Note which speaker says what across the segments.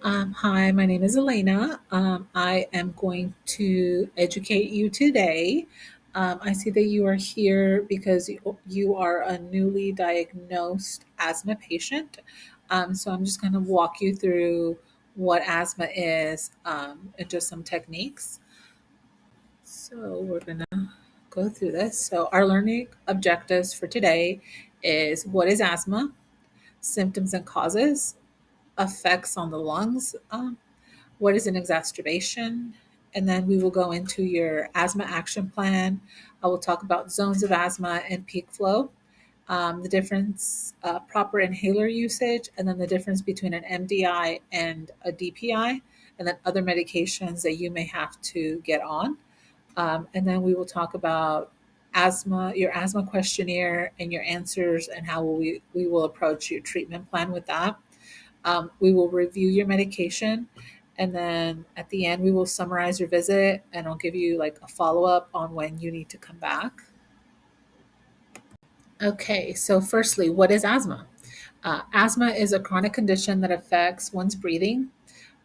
Speaker 1: Hi, my name is Elena. I am going to educate you today. I see that you are here because you are a newly diagnosed asthma patient. So I'm just going to walk you through what asthma is and just some techniques. So we're going to go through this. So our learning objectives for today is what is asthma, symptoms and causes, effects on the lungs. What is an exacerbation? And then we will go into your asthma action plan. I will talk about zones of asthma and peak flow, the difference, proper inhaler usage, and then the difference between an MDI and a DPI, and then other medications that you may have to get on. And then we will talk about asthma, your asthma questionnaire, and your answers, and how we will approach your treatment plan with that. We will review your medication. And then at the end, we will summarize your visit and I'll give you like a follow up on when you need to come back. Okay, so firstly, what is asthma? Asthma is a chronic condition that affects one's breathing.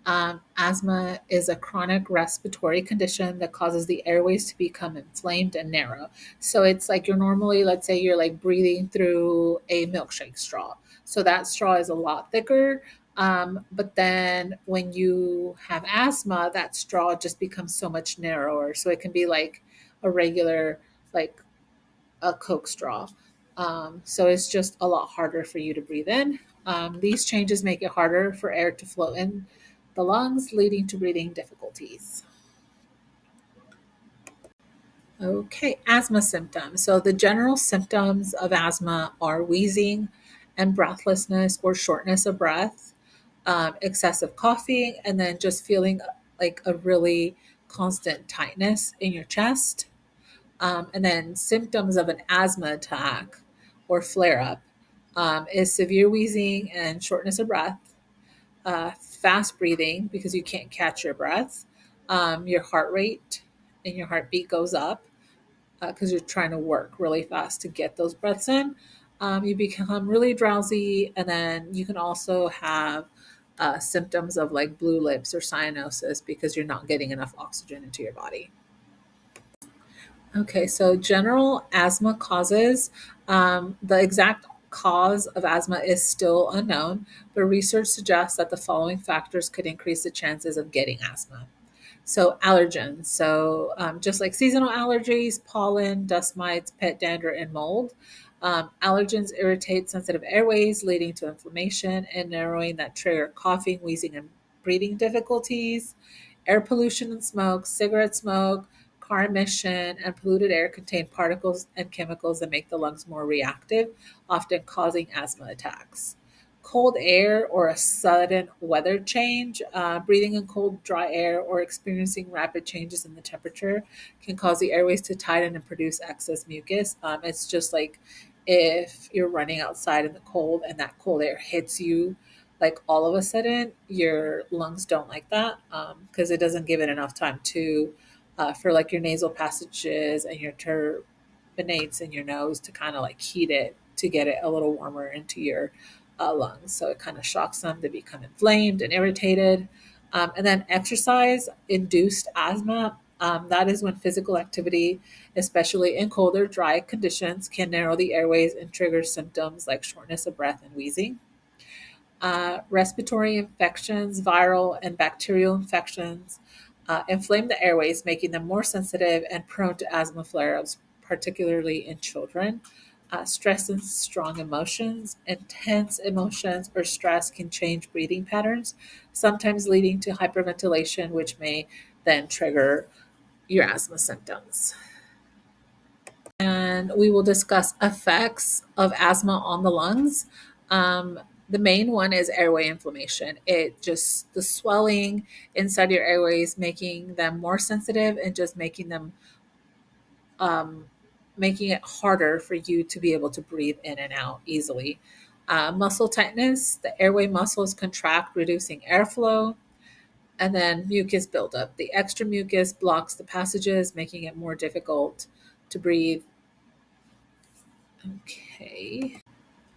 Speaker 1: Asthma is a chronic respiratory condition that causes the airways to become inflamed and narrow. So it's like you're normally, let's say you're like breathing through a milkshake straw. So that straw is a lot thicker. But then when you have asthma, that straw just becomes so much narrower. So it can be like a regular, like a Coke straw. So it's just a lot harder for you to breathe in. These changes make it harder for air to flow in the lungs, leading to breathing difficulties. Okay, asthma symptoms. So the general symptoms of asthma are wheezing and breathlessness or shortness of breath, excessive coughing, and then just feeling like a really constant tightness in your chest. And then symptoms of an asthma attack or flare up is severe wheezing and shortness of breath, fast breathing because you can't catch your breath, your heart rate and your heartbeat goes up because you're trying to work really fast to get those breaths in. You become really drowsy, and then you can also have symptoms of like blue lips or cyanosis because you're not getting enough oxygen into your body. Okay, so general asthma causes. The exact cause of asthma is still unknown, but research suggests that the following factors could increase the chances of getting asthma. So, allergens. So, just like seasonal allergies, pollen, dust mites, pet dander, and mold. Allergens irritate sensitive airways, leading to inflammation and narrowing that trigger coughing, wheezing, and breathing difficulties. Air pollution and smoke, cigarette smoke, car emission, and polluted air contain particles and chemicals that make the lungs more reactive, often causing asthma attacks. Cold air or a sudden weather change, breathing in cold, dry air, or experiencing rapid changes in the temperature can cause the airways to tighten and produce excess mucus. It's just like if you're running outside in the cold and that cold air hits you like all of a sudden, your lungs don't like that because it doesn't give it enough time to for like your nasal passages and your turbinates in your nose to kind of like heat it to get it a little warmer into your lungs. So it kind of shocks them to become inflamed and irritated. And then exercise induced asthma. That is when physical activity, especially in colder, dry conditions, can narrow the airways and trigger symptoms like shortness of breath and wheezing. Respiratory infections, viral and bacterial infections, inflame the airways, making them more sensitive and prone to asthma flare ups, particularly in children. Stress and strong emotions, intense emotions, or stress can change breathing patterns, sometimes leading to hyperventilation, which may then trigger your asthma symptoms. And we will discuss effects of asthma on the lungs. The main one is airway inflammation. It just the swelling inside your airways, making them more sensitive and just um, making it harder for you to be able to breathe in and out easily. Muscle tightness, the airway muscles contract, reducing airflow, and then mucus buildup. The extra mucus blocks the passages, making it more difficult to breathe. Okay.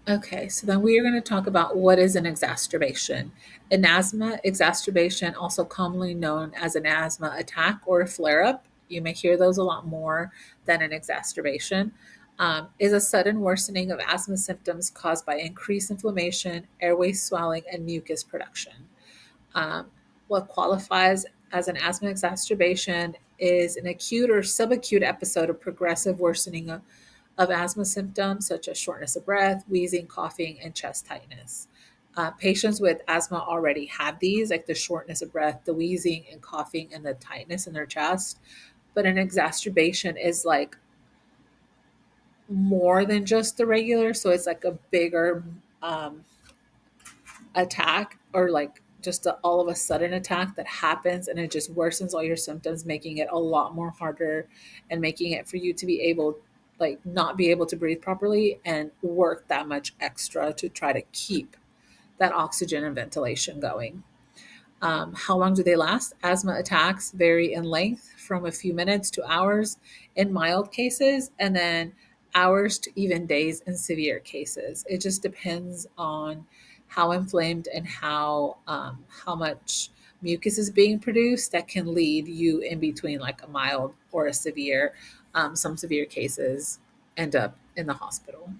Speaker 1: Okay, so then we are going to talk about what is an exacerbation. An asthma exacerbation, also commonly known as an asthma attack or a flare up, you may hear those a lot more than an exacerbation, is a sudden worsening of asthma symptoms caused by increased inflammation, airway swelling, and mucus production. Um, what qualifies as an asthma exacerbation is an acute or subacute episode of progressive worsening of asthma symptoms such as shortness of breath, wheezing, coughing, and chest tightness. Patients with asthma already have these, like the shortness of breath, the wheezing and coughing, and the tightness in their chest. But an exacerbation is like more than just the regular, so it's like a bigger attack, or like just all of a sudden attack that happens, and it just worsens all your symptoms, making it a lot more harder and making it for you to be able, like, not be able to breathe properly and work that much extra to try to keep that oxygen and ventilation going. How long do they last? Asthma attacks vary in length from a few minutes to hours in mild cases, and then hours to even days in severe cases. It just depends on how inflamed and how much mucus is being produced that can lead you in between like a mild or a severe. Some severe cases end up in the hospital.